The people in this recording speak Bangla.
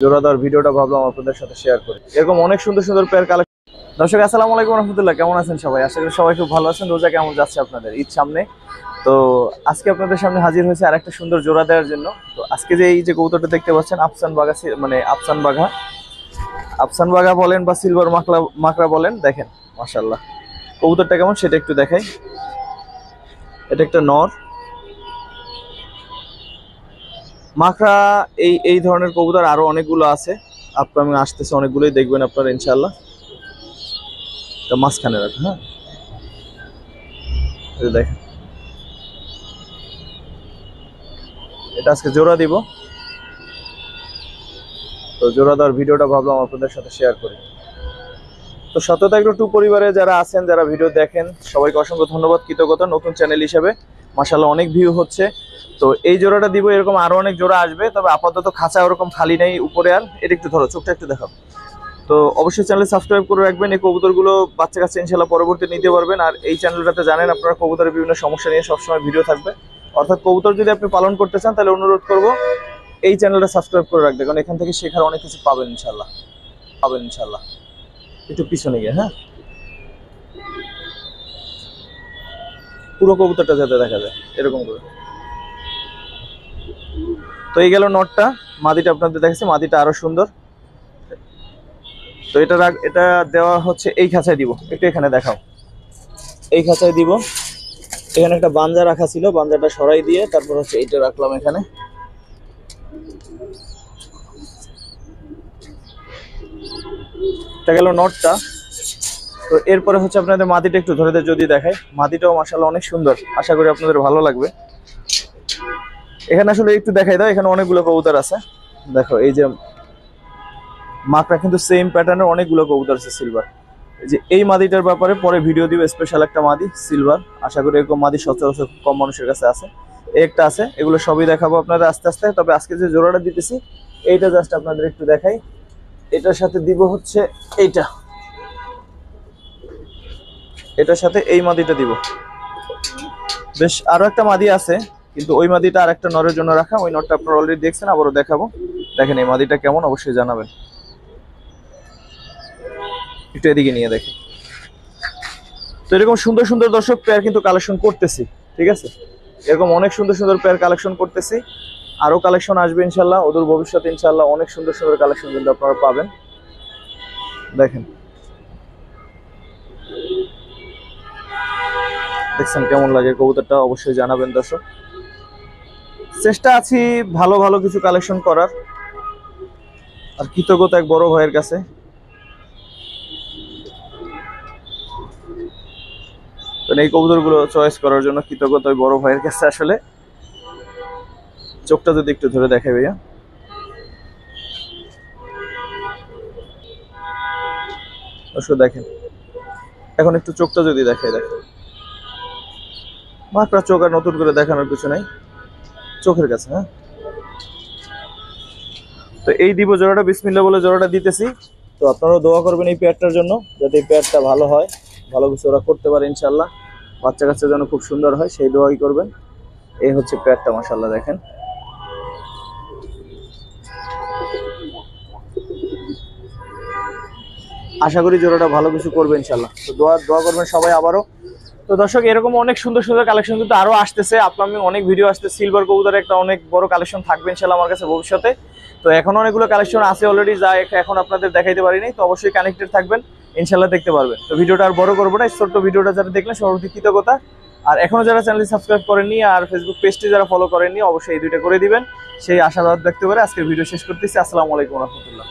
জোড়া দেওয়ার ভিডিওটা ভাবলাম আপনাদের সাথে শেয়ার করি। এরকম অনেক সুন্দর সুন্দর পেয়ার কালেকশন। দর্শক আসসালামু আলাইকুম রহমতুল্লাহ, কেমন আছেন সবাই? আশা করি সবাই খুব ভালো আছেন। রোজা কেমন যাচ্ছে আপনাদের? ঈদ সামনে, তো আজকে আপনাদের সামনে হাজির হয়েছে আরেকটা সুন্দর জোড়া দেওয়ার জন্য। তো আজকে যে এই যে কবুতরটা দেখতে পাচ্ছেন, আফসান বাঘা, মানে আফসান বাঘা বলেন বা সিলভার মাকড়া বলেন, দেখেন মাশাআল্লাহ কবুতরটা কেমন সেটা একটু দেখাই। এটা একটা নর মাকড়া। এই ধরনের কবুতর আরো অনেকগুলো আছে, আপকামিং আসতেছে, অনেকগুলোই দেখবেন আপনারা ইনশাআল্লাহ। এটা মাঝখানে রাখুন। হ্যাঁ, দেখেন এটা আজকে জোড়া দিব, তো জোড়া দেওয়ার ভিডিওটা ভাবলাম আপনাদের সাথে শেয়ার করি। তো সততা এগ্রো 2 পরিবারে যারা আছেন, যারা ভিডিও দেখেন, সবাইকে অসংখ্য ধন্যবাদ, কৃতজ্ঞতা। নতুন চ্যানেল হিসেবে মাশাআল্লাহ অনেক ভিউ হচ্ছে। তো এই জোড়াটা দিব, এরকম আরো অনেক জোড়া আসবে, তবে আপাতত খাঁচা ওরকম খালি নেই উপরে। আর এটা একটু ধরো, চোখটা একটু দেখাও। তো অবশ্যই চ্যানেল সাবস্ক্রাইব করে রাখবেন। এই কবুতরগুলো বাচ্চা কাছে ইনশাআল্লাহ পরবর্তী নিতে পারবেন। আর এই চ্যানেলটাতে জানেন আপনারা কবুতরের বিভিন্ন সমস্যা নিয়ে সবসময় ভিডিও থাকবে, অর্থাৎ কবুতর যদি আপনি পালন করতে চান তাহলে অনুরোধ করব এই চ্যানেলটা সাবস্ক্রাইব করে রাখবেন, কারণ এখান থেকে শেখার অনেক কিছু পাবেন ইনশাআল্লাহ। একটু পিছনে গিয়ে, হ্যাঁ, পুরো কবুতরটা যাতে দেখা যায় এরকম করে। তো এই গেল নটটা, মাদিটা আপনাদের দেখাচ্ছি, মাদিটা আরো সুন্দর। তো এটা দেওয়া হচ্ছে এই খাঁচায় দিব, একটু এখানে দেখাও। এই খাঁচায় দিব, এখানে একটা বাঞ্জা রাখা ছিল, বাঞ্জাটা সরাই দিয়ে তারপর হচ্ছে এইটা রাখলাম এখানে। এটা গেল নটটা। তো এরপরে হচ্ছে আপনাদের মাদিটা একটু ধরে যদি দেখাই, মাদিটাও মাশাআল্লাহ অনেক সুন্দর, আশা করি আপনাদের ভালো লাগবে। এখানে আসলে একটু দেখাই দাও, এখানে অনেকগুলো কবুতর আছে। দেখো এই যে মাকড়া কিন্তু সেম প্যাটার্নের অনেকগুলো কবুতর আছে সিলভার। যে এই মাদিটার ব্যাপারে পরে ভিডিও দিব, স্পেশাল একটা মাদি সিলভার। আশা করি এরকম মাদি সচরাচর কম মানুষের কাছে আছে, একটা আছে। এগুলো সবই দেখাবো আপনাদের আস্তে আস্তে। তবে আজকে যে জোড়াটা দিতেছি এইটা জাস্ট আপনাদের একটু দেখাই। এটার সাথে দিব হচ্ছে এটার সাথে এই মাদিটা দিব। বেশ আরো একটা মাদি আছে, কিন্তু ওই মাদিটা আর একটা নরের জন্য রাখা। ওই নরটা আপনারা অলরেডি দেখছেন, আবারও দেখাবো। দেখেন এই মাদিটা কেমন অবশ্যই জানাবেন। একটু এদিকে নিয়ে দেখেন। তো এরকম সুন্দর সুন্দর দর্শক পেয়ার কিন্তু কালেকশন করতেছি, ঠিক আছে? এরকম অনেক সুন্দর সুন্দর পেয়ার কালেকশন করতেছি, আরো কালেকশন আসবে ইনশাল্লাহ অদূর ভবিষ্যতে। ইনশাল্লাহ অনেক সুন্দর সুন্দর কালেকশন কিন্তু আপনারা পাবেন। দেখেন, দেখছেন কেমন লাগে কবুতরটা অবশ্যই জানাবেন দর্শক। চেষ্টা আছি ভালো ভালো কিছু কালেকশন করার, আর কৃতজ্ঞতা এক বড় ভাইয়ের কাছে। এই কবুতরগুলো চয়েস করার জন্য কৃতজ্ঞতা ওই বড় ভাইয়ের কাছে। আসলে চোখটা যদি একটু ধরে দেখাই ভাইয়া, দেখেন এখন একটু চোখটা যদি দেখাই, দেখেন মাত্র চোখ আর নতুন করে দেখানোর কিছু নাই, চোখের কাছে। হ্যাঁ, তো এই দিব জোড়াটা, বিসমিল্লাহ বলে জোড়াটা দিতেছি। তো আপনারাও দোয়া করবেন এই পেয়ারটার জন্য, যাতে এই পেয়ারটা ভালো হয়, ভালো কিছু ওরা করতে পারে ইনশাল্লাহ, বাচ্চা কাচ্চা যেন খুব সুন্দর হয় সেই দোয়াই করবেন। এই হচ্ছে পেয়ারটা মাশাআল্লাহ, দেখেন আশা করি জোড়াটা ভালো কিছু করবে ইনশাল্লাহ। তো দোয়া করবেন সবাই আবারও। তো দর্শক এরকম অনেক সুন্দর সুন্দর কালেকশন কিন্তু আরো আসতেছে, আপকামিং অনেক ভিডিও আসতেছে। সিলভার কবুতরের একটা অনেক বড় কালেকশন থাকবে ইনশাল্লাহ আমার কাছে ভবিষ্যতে। তো এখন অনেকগুলো কালেকশন আছে অলরেডি, যা এখন আপনাদের দেখাইতে পারিনি। তো অবশ্যই কানেক্টেড থাকবেন, ইনশাল্লাহ দেখতে পারবেন। তো ভিডিওটা আর বড় করবো না, ছোট্ট ভিডিওটা যারা দেখলেন সর্বপ্রতি কৃতজ্ঞতা। আর এখনো যারা চ্যানেলটি সাবস্ক্রাইব করেননি আর ফেসবুক পেজটি যারা ফলো করেননি, অবশ্যই এই দুইটা করে দিবেন, সেই আশাবাদ ব্যক্ত করে আজকের ভিডিও শেষ করতেছি। আসসালামু আলাইকুম রহমতুল্লাহ।